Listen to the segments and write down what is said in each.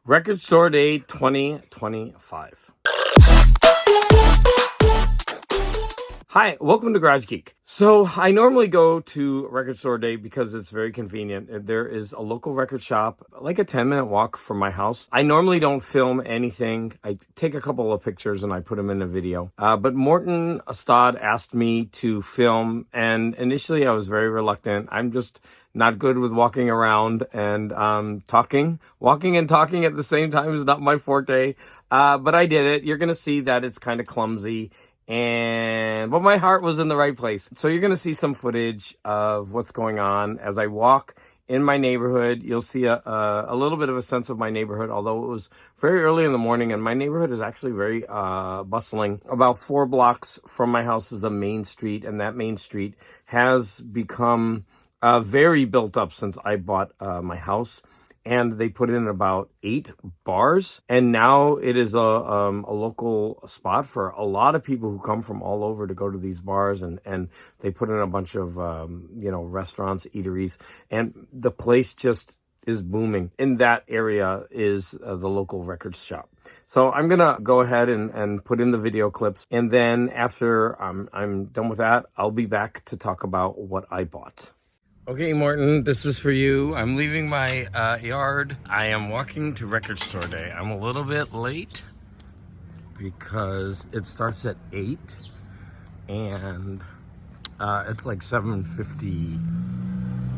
Record Store Day 2025. Hi, welcome to Garage Geek. So I normally go to Record Store Day because it's very convenient. There is a local record shop, like a 10-minute walk from my house. I normally don't film anything. I take a couple of pictures and I put them in a video. But Morton Astad asked me to film, and initially I was very reluctant. I'm just not good with walking around and talking. Walking and talking at the same time is not my forte. But I did it. You're going to see that it's kind of clumsy. But my heart was in the right place. So you're going to see some footage of what's going on as I walk in my neighborhood. You'll see a little bit of a sense of my neighborhood, although it was very early in the morning, and my neighborhood is actually very bustling. About 4 blocks from my house is a main street, and that main street has become very built up since I bought my house. And they put in about 8 bars, and now it is a local spot for a lot of people who come from all over to go to these bars, and they put in a bunch of restaurants, eateries, and the place just is booming. In that area is the local record shop. So I'm gonna go ahead and put in the video clips, and then after I'm done with that, I'll be back to talk about what I bought. Okay, Morton, this is for you. I'm leaving my yard. I am walking to Record Store Day. I'm a little bit late because it starts at 8 and it's like 7:50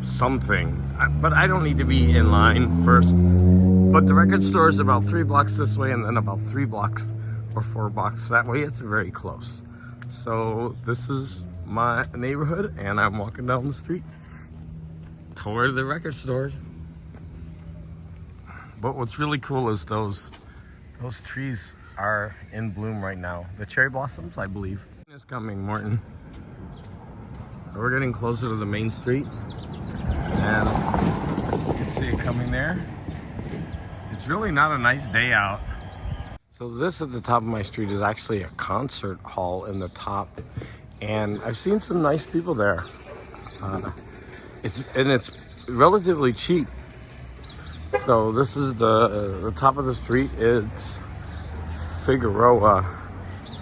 something. But I don't need to be in line first. But the record store is about 3 blocks this way and then about 3 blocks or 4 blocks that way. It's very close. So this is my neighborhood and I'm walking down the street toward the record stores. But what's really cool is those trees are in bloom right now. The cherry blossoms, I believe. It's coming, Morton. We're getting closer to the main street, and you can see it coming there. It's really not a nice day out. So this at the top of my street is actually a concert hall in the top, and I've seen some nice people there. It's relatively cheap. So this is the top of the street. It's Figueroa,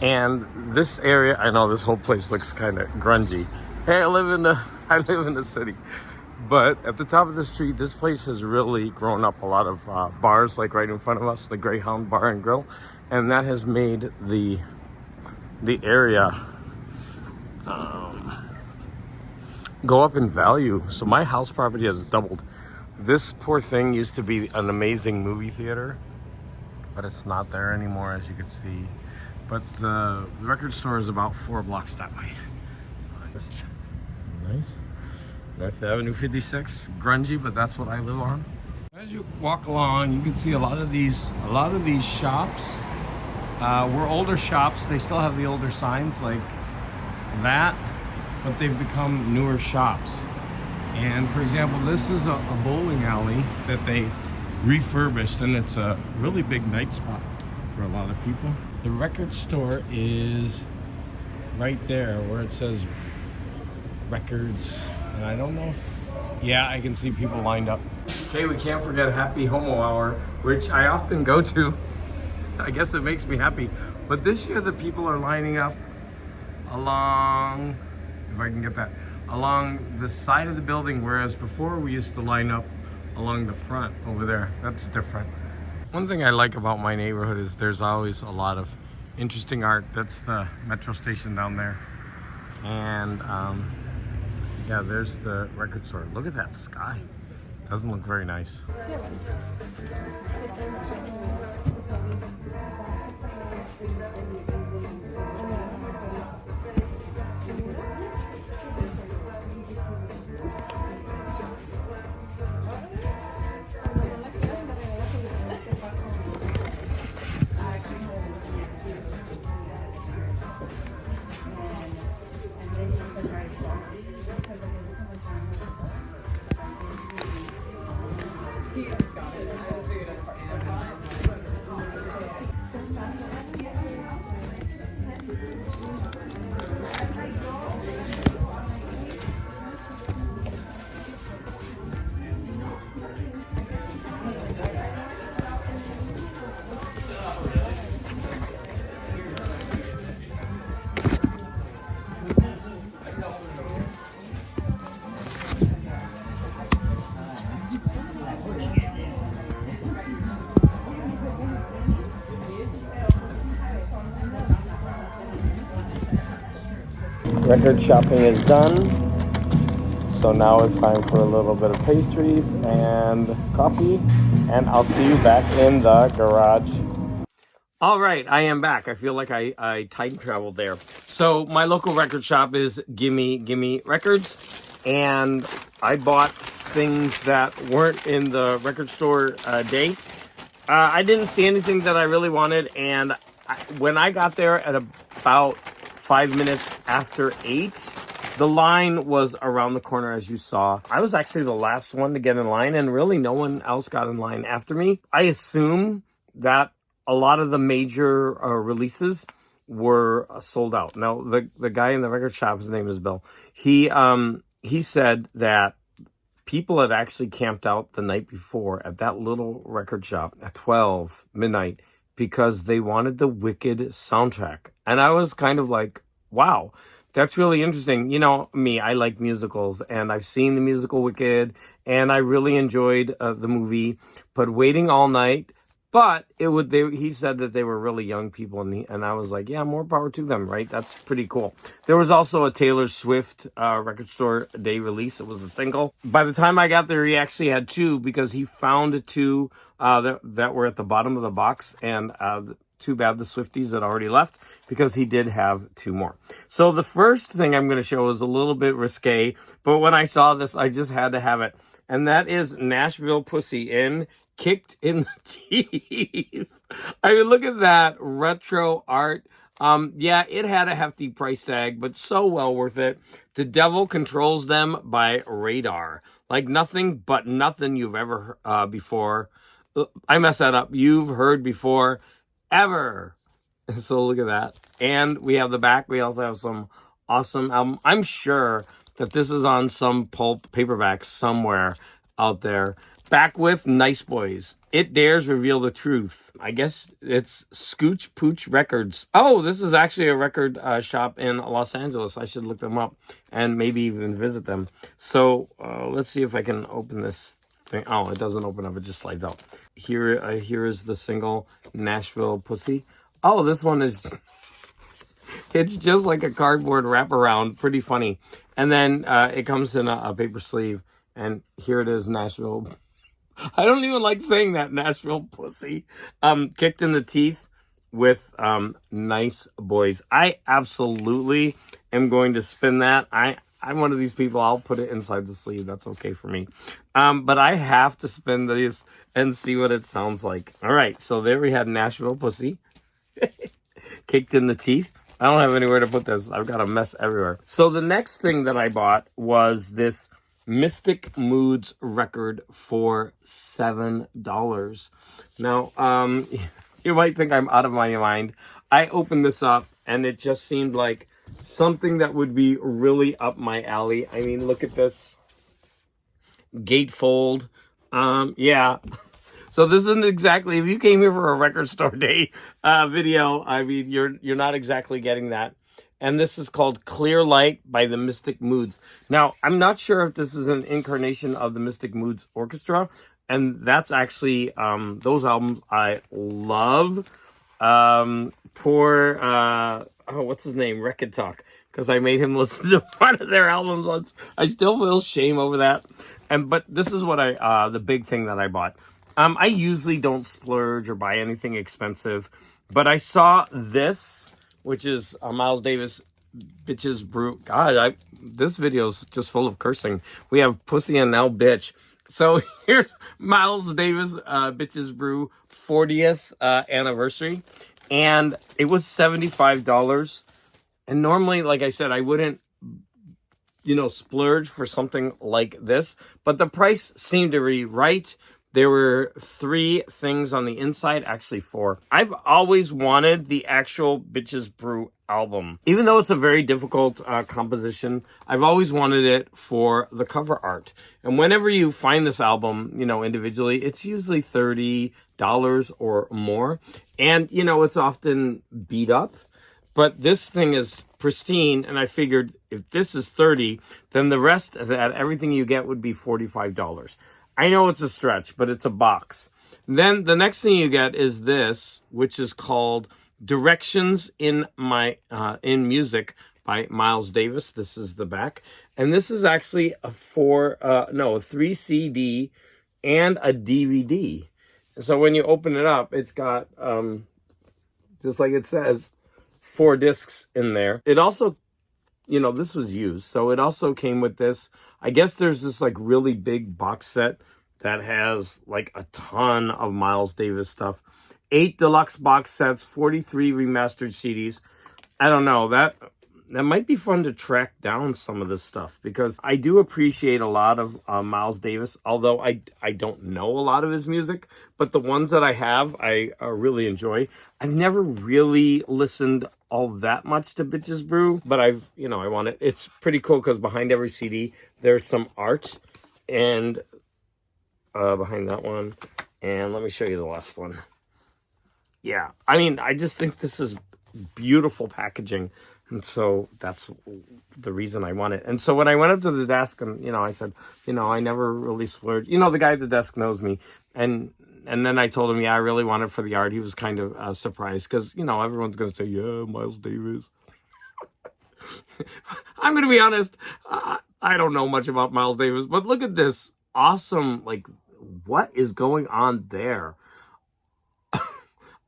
and this area. I know this whole place looks kind of grungy. Hey, I live in the city, but at the top of the street, this place has really grown up. A lot of bars, like right in front of us, the Greyhound Bar and Grill, and that has made the area go up in value. So my house property has doubled. This poor thing used to be an amazing movie theater, but it's not there anymore, as you can see. But the record store is about 4 blocks that way. Nice. That's Avenue 56. Grungy, but that's what I live on. As you walk along, you can see a lot of these shops were older shops. They still have the older signs like that, but they've become newer shops. And for example, this is a bowling alley that they refurbished, and it's a really big night spot for a lot of people. The record store is right there where it says records, and I don't know if, yeah, I can see people lined up. Okay, we can't forget Happy Homo Hour, which I often go to. I guess it makes me happy. But this year the people are lining up along, if I can get that, along the side of the building, whereas before we used to line up along the front over there. That's different. One thing I like about my neighborhood is there's always a lot of interesting art. That's the metro station down there. And yeah, there's the record store. Look at that sky. Doesn't look very nice. He just got it. I just figured I'd record shopping is done. So now it's time for a little bit of pastries and coffee. And I'll see you back in the garage. All right, I am back. I feel like I time traveled there. So my local record shop is Gimme Gimme Records. And I bought things that weren't in the record store day. I didn't see anything that I really wanted, and when I got there at about 5 minutes after 8, the line was around the corner, as you saw. I was actually the last one to get in line, and really no one else got in line after me. I assume that a lot of the major releases were sold out. Now, the guy in the record shop, his name is Bill, he said that people had actually camped out the night before at that little record shop at 12 midnight because they wanted the Wicked soundtrack. And I was kind of like, wow, that's really interesting. You know, me, I like musicals, and I've seen the musical Wicked, and I really enjoyed the movie. But waiting all night, but he said that they were really young people, and I was like, yeah, more power to them, right? That's pretty cool. There was also a Taylor Swift record store day release. It was a single. By the time I got there, he actually had 2 because he found 2 that were at the bottom of the box, and too bad the Swifties had already left because he did have 2 more. So the first thing I'm going to show is a little bit risque, but when I saw this, I just had to have it. And that is Nashville Pussy in Kicked in the Teeth. I mean, look at that retro art. Yeah, it had a hefty price tag, but so well worth it. The Devil Controls Them by Radar. Like nothing you've ever before. I messed that up. You've heard before ever. So look at that. And we have the back. We also have some awesome album. I'm sure that this is on some pulp paperback somewhere out there. Back with Nice Boys. It Dares Reveal the Truth. I guess it's Scooch Pooch Records. Oh, this is actually a record shop in Los Angeles. I should look them up and maybe even visit them. So let's see if I can open this thing. Oh, it doesn't open up. It just slides out. Here is the single Nashville Pussy. Oh, this one is... It's just like a cardboard wraparound. Pretty funny. And then it comes in a paper sleeve. And here it is, Nashville. I don't even like saying that, Nashville Pussy. Kicked in the Teeth with Nice Boys. I absolutely am going to spin that. I'm one of these people. I'll put it inside the sleeve. That's okay for me. But I have to spin this and see what it sounds like. All right. So there we had Nashville Pussy. Kicked in the Teeth. I don't have anywhere to put this. I've got a mess everywhere. So the next thing that I bought was this Mystic Moods record for $7. Now, you might think I'm out of my mind. I opened this up and it just seemed like something that would be really up my alley. I mean, look at this gatefold. Yeah. So this isn't exactly, if you came here for a record store day video, I mean, you're not exactly getting that. And this is called Clear Light by the Mystic Moods. Now, I'm not sure if this is an incarnation of the Mystic Moods Orchestra. And that's actually, those albums I love. What's his name? Record Talk. Because I made him listen to one of their albums once. I still feel shame over that. But this is what the big thing that I bought. I usually don't splurge or buy anything expensive. But I saw this, which is Miles Davis Bitches Brew. God, this video is just full of cursing. We have Pussy and now Bitch. So here's Miles Davis Bitches Brew 40th anniversary. And it was $75. And normally, like I said, I wouldn't, splurge for something like this. But the price seemed to be right. There were 3 things on the inside, actually 4. I've always wanted the actual Bitches Brew album. Even though it's a very difficult composition, I've always wanted it for the cover art. And whenever you find this album, individually, it's usually $30 or more. And, it's often beat up. But this thing is pristine, and I figured if this is $30, then the rest of that, everything you get would be $45. I know it's a stretch, but it's a box. Then the next thing you get is this, which is called Directions in Music by Miles Davis. This is the back. And this is actually a 3 CD and a DVD. So when you open it up, it's got, just like it says, 4 discs in there. It also, this was used. So it also came with this. I guess there's this like really big box set that has like a ton of Miles Davis stuff. 8 deluxe box sets, 43 remastered CDs. I don't know, that might be fun to track down some of this stuff, because I do appreciate a lot of Miles Davis, although I don't know a lot of his music, but the ones that I have, I really enjoy. I've never really listened all that much to Bitches Brew, but I want it. It's pretty cool because behind every CD, there's some art, and behind that one, and let me show you the last one. Yeah, I mean, I just think this is beautiful packaging. And so that's the reason I want it. And so when I went up to the desk and, I said, I never really splurged. The guy at the desk knows me. And then I told him, yeah, I really want it for the art. He was kind of surprised because, everyone's going to say, yeah, Miles Davis. I'm going to be honest. I don't know much about Miles Davis, but look at this awesome, like, what is going on there?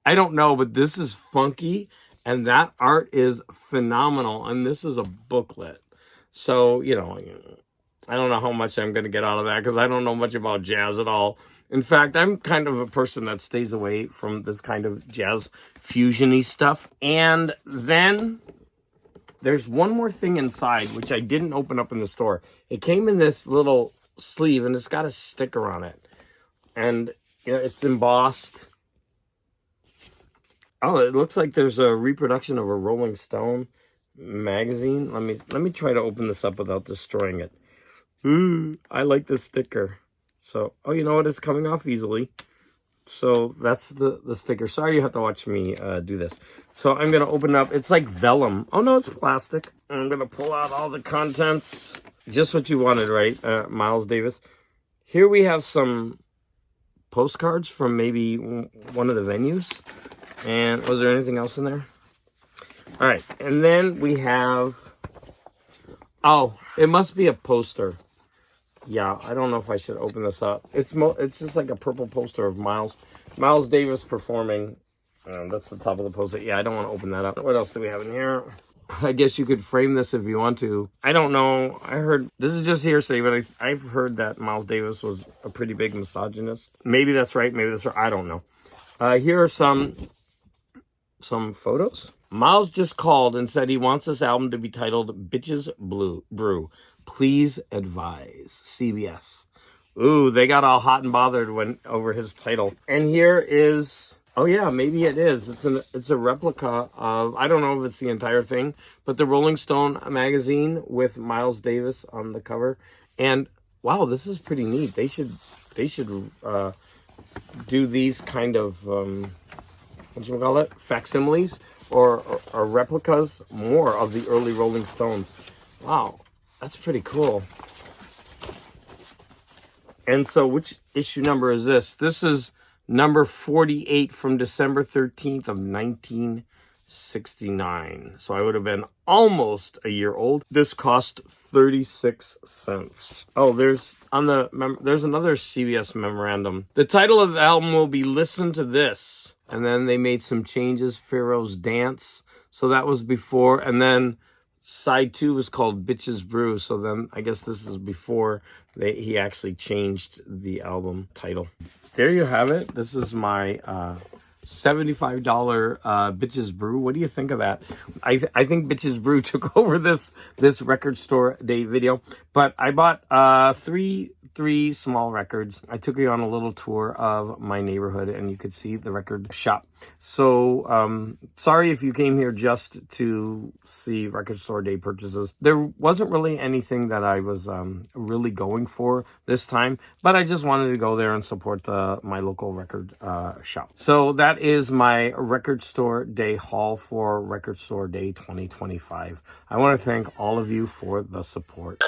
I don't know, but this is funky. And that art is phenomenal. And this is a booklet. So, I don't know how much I'm going to get out of that because I don't know much about jazz at all. In fact, I'm kind of a person that stays away from this kind of jazz fusion-y stuff. And then there's one more thing inside, which I didn't open up in the store. It came in this little sleeve, and it's got a sticker on it. And it's embossed. Oh, it looks like there's a reproduction of a Rolling Stone magazine. Let me try to open this up without destroying it. Ooh, I like this sticker. So, oh, you know what? It's coming off easily. So that's the sticker. Sorry you have to watch me do this. So I'm going to open it up. It's like vellum. Oh, no, it's plastic. I'm going to pull out all the contents. Just what you wanted, right, Miles Davis? Here we have some postcards from maybe one of the venues. And was there anything else in there? All right. And then we have... Oh, it must be a poster. Yeah, I don't know if I should open this up. It's just like a purple poster of Miles Davis performing. That's the top of the poster. Yeah, I don't want to open that up. What else do we have in here? I guess you could frame this if you want to. I don't know. I heard... This is just hearsay, but I've heard that Miles Davis was a pretty big misogynist. Maybe that's right. Maybe that's right. I don't know. Here are some photos. Miles just called and said he wants this album to be titled Bitches Brew. Please advise. CBS. Ooh, they got all hot and bothered over his title. And here is... Oh yeah, maybe it is. It's a replica of... I don't know if it's the entire thing, but the Rolling Stone magazine with Miles Davis on the cover. And wow, this is pretty neat. They should do these kind of... what you call it? Facsimiles or replicas more of the early Rolling Stones. Wow, that's pretty cool. And so which issue number is this? This is number 48 from December 13th of 1969. So I would have been almost a year old. This cost 36 cents. Oh, there's another CBS memorandum. The title of the album will be Listen to This. And then they made some changes, Pharaoh's Dance. So that was before. And then side 2 was called Bitches Brew. So then I guess this is before he actually changed the album title. There you have it. This is my $75 Bitches Brew. What do you think of that? I think Bitches Brew took over this record store day video. But I bought three small records. I took you on a little tour of my neighborhood, and you could see the record shop. So sorry if you came here just to see record store day purchases. There wasn't really anything that I was really going for this time, but I just wanted to go there and support my local record shop. So that is my record store day haul for Record Store Day 2025. I want to thank all of you for the support.